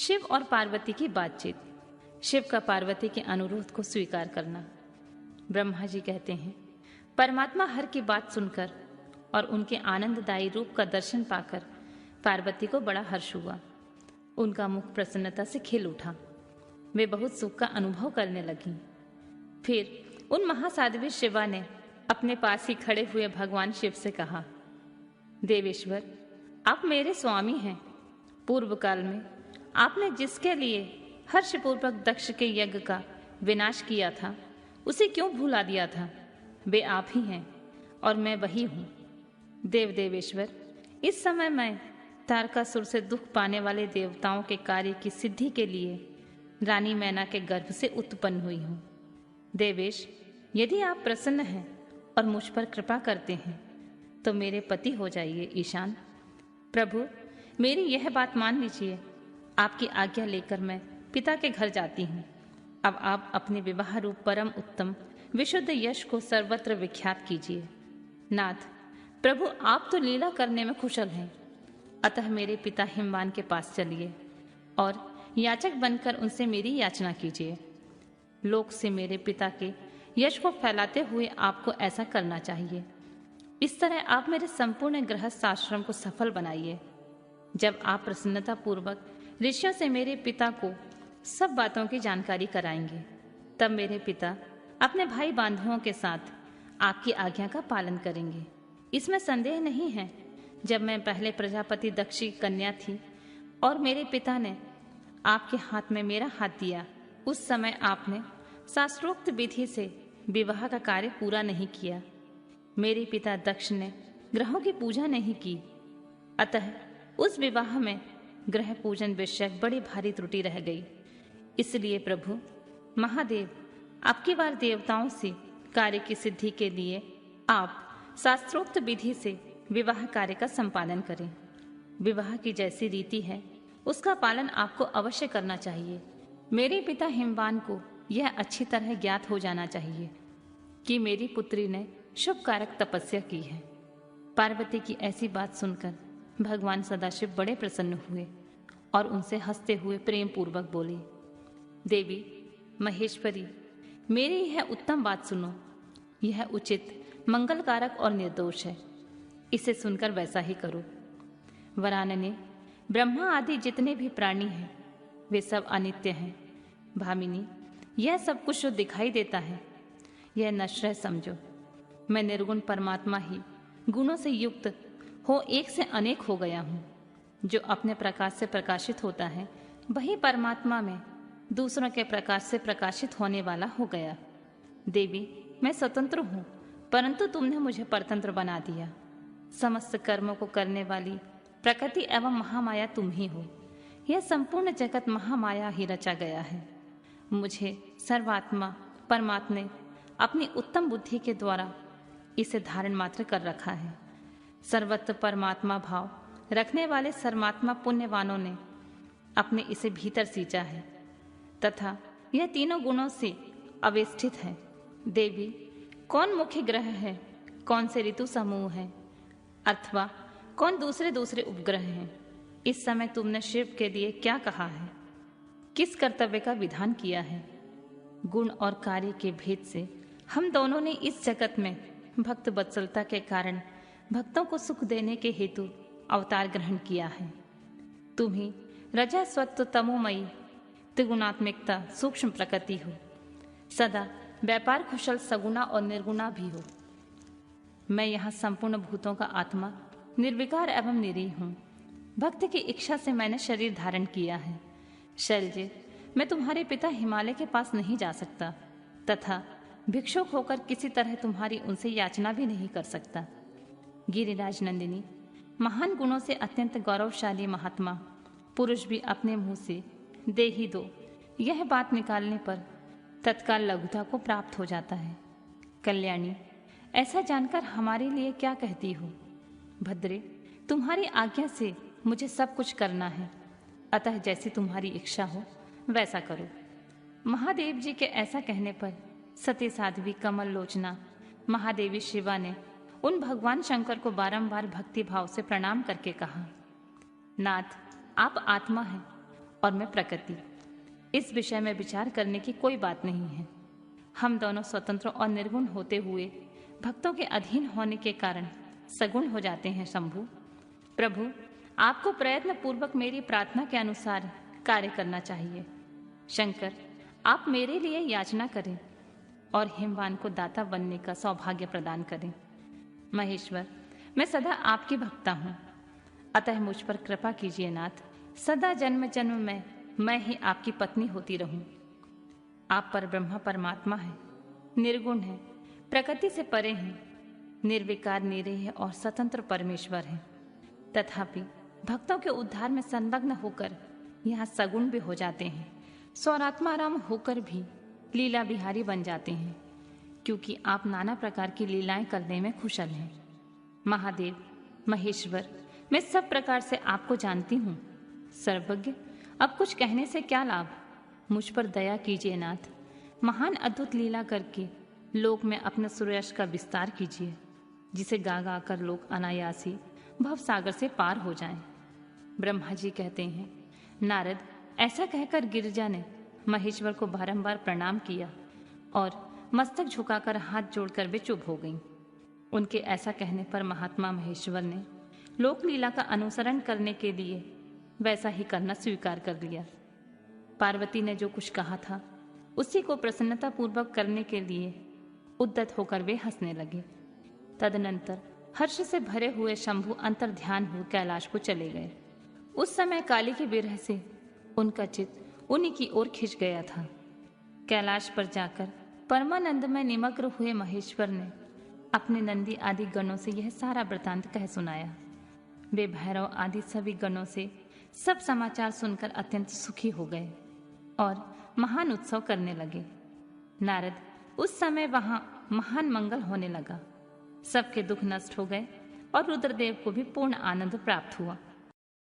शिव और पार्वती की बातचीत। शिव का पार्वती के अनुरोध को स्वीकार करना। ब्रह्मा जी कहते हैं, परमात्मा हर की बात सुनकर और उनके आनंददायी रूप का दर्शन पाकर पार्वती को बड़ा हर्ष हुआ। उनका मुख प्रसन्नता से खिल उठा। वे बहुत सुख का अनुभव करने लगीं। फिर उन महासाध्वी शिवा ने अपने पास ही खड़े हुए भगवान शिव से कहा, देवेश्वर, आप मेरे स्वामी हैं। पूर्व काल में आपने जिसके लिए हर्षपूर्वक दक्ष के यज्ञ का विनाश किया था, उसे क्यों भुला दिया था? वे आप ही हैं और मैं वही हूँ। देवेश्वर, इस समय मैं तारकासुर से दुख पाने वाले देवताओं के कार्य की सिद्धि के लिए रानी मैना के गर्भ से उत्पन्न हुई हूँ। देवेश, यदि आप प्रसन्न हैं और मुझ पर कृपा करते हैं तो मेरे पति हो जाइए ईशान। प्रभु, मेरी यह बात मान लीजिए। आपकी आज्ञा लेकर मैं पिता के घर जाती हूँ। अब आप अपने विवाह रूप परम उत्तम विशुद्ध यश को सर्वत्र विख्यात कीजिए। नाथ प्रभु, आप तो लीला करने में कुशल हैं, अतः मेरे पिता हिमवान के पास चलिए और याचक बनकर उनसे मेरी याचना कीजिए। लोक से मेरे पिता के यश को फैलाते हुए आपको ऐसा करना चाहिए। इस तरह आप मेरे संपूर्ण गृहस्थ आश्रम को सफल बनाइए। जब आप प्रसन्नता पूर्वक ऋषियों से मेरे पिता को सब बातों की जानकारी कराएंगे, तब मेरे पिता अपने भाई बांधवों के साथ आपकी आज्ञा का पालन करेंगे। इसमें संदेह नहीं है। जब मैं पहले प्रजापति दक्ष की कन्या थी और मेरे पिता ने आपके हाथ में मेरा हाथ दिया, उस समय आपने शास्त्रोक्त विधि से विवाह का कार्य पूरा नहीं किया। मेरे पिता दक्ष ने ग्रहों की पूजा नहीं की, अतः उस विवाह में ग्रह पूजन विषयक बड़ी भारी त्रुटि रह गई। इसलिए प्रभु महादेव, आपकी बार देवताओं से कार्य की सिद्धि के लिए आप शास्त्रोक्त विधि से विवाह कार्य का संपादन करें। विवाह की जैसी रीति है उसका पालन आपको अवश्य करना चाहिए। मेरे पिता हिमवान को यह अच्छी तरह ज्ञात हो जाना चाहिए कि मेरी पुत्री ने शुभ कारक तपस्या की है। पार्वती की ऐसी बात सुनकर भगवान सदाशिव बड़े प्रसन्न हुए और उनसे हंसते हुए प्रेम पूर्वक बोले, देवी महेश्वरी, मेरी यह उत्तम बात सुनो। यह उचित, मंगलकारक और निर्दोष है। इसे सुनकर वैसा ही करो। वरानने, ब्रह्मा आदि जितने भी प्राणी हैं वे सब अनित्य हैं। भामिनी, यह सब कुछ जो दिखाई देता है यह नश्वर समझो। मैं निर्गुण परमात्मा ही गुणों से युक्त हो एक से अनेक हो गया हूँ। जो अपने प्रकाश से प्रकाशित होता है वही परमात्मा में दूसरों के प्रकाश से प्रकाशित होने वाला हो गया। देवी, मैं स्वतंत्र हूँ, परंतु तुमने मुझे परतंत्र बना दिया। समस्त कर्मों को करने वाली प्रकृति एवं महामाया तुम ही हो। यह संपूर्ण जगत महामाया ही रचा गया है। मुझे सर्वात्मा परमात्मा ने अपनी उत्तम बुद्धि के द्वारा इसे धारण मात्र कर रखा है। सर्वत्र परमात्मा भाव रखने वाले सर्वात्मा पुण्यवानों ने अपने इसे भीतर सींचा है तथा यह तीनों गुणों से अवेष्टित है। देवी, कौन मुख्य ग्रह है, कौन से ऋतु समूह है, अथवा कौन दूसरे दूसरे उपग्रह हैं? इस समय तुमने शिव के लिए क्या कहा है? किस कर्तव्य का विधान किया है? गुण और कार्य के भेद से हम दोनों ने इस जगत में भक्त वत्सलता के कारण भक्तों को सुख देने के हेतु अवतार ग्रहण किया है। तुम ही रजा स्वत्व तमोमयी त्रिगुणात्मिकता सूक्ष्म प्रकृति हो। सदा व्यापार कुशल सगुणा और निर्गुणा भी हो। मैं यहाँ संपूर्ण भूतों का आत्मा निर्विकार एवं निरीह हूँ। भक्त की इच्छा से मैंने शरीर धारण किया है। शैलजे, मैं तुम्हारे पिता हिमालय के पास नहीं जा सकता तथा भिक्षुक होकर किसी तरह तुम्हारी उनसे याचना भी नहीं कर सकता। गिरिराज नंदिनी, महान गुणों से अत्यंत गौरवशाली महात्मा पुरुष भी अपने मुंह से दे ही दो यह बात निकालने पर तत्काल लघुता को प्राप्त हो जाता है। कल्याणी, ऐसा जानकर हमारे लिए क्या कहती हो? भद्रे, तुम्हारी आज्ञा से मुझे सब कुछ करना है, अतः जैसी तुम्हारी इच्छा हो वैसा करो। महादेव जी के ऐसा कहने पर सती साध्वी कमल लोचना महादेवी शिवा ने उन भगवान शंकर को बारंबार भक्ति भाव से प्रणाम करके कहा, नाथ, आप आत्मा हैं और मैं प्रकृति। इस विषय में विचार करने की कोई बात नहीं है। हम दोनों स्वतंत्र और निर्गुण होते हुए भक्तों के अधीन होने के कारण सगुण हो जाते हैं। शंभु प्रभु, आपको प्रयत्न पूर्वक मेरी प्रार्थना के अनुसार कार्य करना चाहिए। शंकर, आप मेरे लिए याचना करें और हिमवान को दाता बनने का सौभाग्य प्रदान करें। महेश्वर, मैं सदा आपकी भक्ता हूँ, अतः मुझ पर कृपा कीजिए नाथ। सदा जन्म जन्म में मैं ही आपकी पत्नी होती रहूं। आप पर ब्रह्मा परमात्मा है, निर्गुण है, प्रकृति से परे हैं, निर्विकार निरेह और स्वतंत्र परमेश्वर हैं। तथापि भक्तों के उद्धार में संलग्न होकर यहाँ सगुण भी हो जाते हैं, स्वरात्माराम होकर भी लीला बिहारी बन जाते हैं, क्योंकि आप नाना प्रकार की लीलाएं करने में कुशल हैं। महादेव, महेश्वर, मैं सब प्रकार से आपको जानती हूँ। सर्वज्ञ, अब कुछ कहने से क्या लाभ, मुझ पर दया कीजिए नाथ। महान अद्भुत लीला करके लोक में अपने सूर्यश का विस्तार कीजिए, जिसे गा गा कर लोग अनायासी भव सागर से पार हो जाएं। ब्रह्मा जी कहते हैं, नारद, ऐसा कहकर गिरिजा ने महेश्वर को बारंबार प्रणाम किया और मस्तक झुकाकर हाथ जोड़कर वे चुप हो गईं। उनके ऐसा कहने पर महात्मा महेश्वर ने लोकलीला का अनुसरण करने के लिए वैसा ही करना स्वीकार कर लिया। पार्वती ने जो कुछ कहा था उसी को प्रसन्नता पूर्वक करने के लिए उद्यत होकर वे हंसने लगे। तदनंतर हर्ष से भरे हुए शंभु अंतर ध्यान हुए कैलाश को चले गए। उस समय काली के विरह से उनका चित्त उन्हीं की ओर खिंच गया था। कैलाश पर जाकर परमानंद में निमग्न हुए महेश्वर ने अपने नंदी आदि गणों से यह सारा वृतांत कह सुनाया। वे भैरव आदि सभी गणों से सब समाचार सुनकर अत्यंत सुखी हो गए और महान उत्सव करने लगे। नारद, उस समय वहां महान मंगल होने लगा। सबके दुख नष्ट हो गए और रुद्रदेव को भी पूर्ण आनंद प्राप्त हुआ।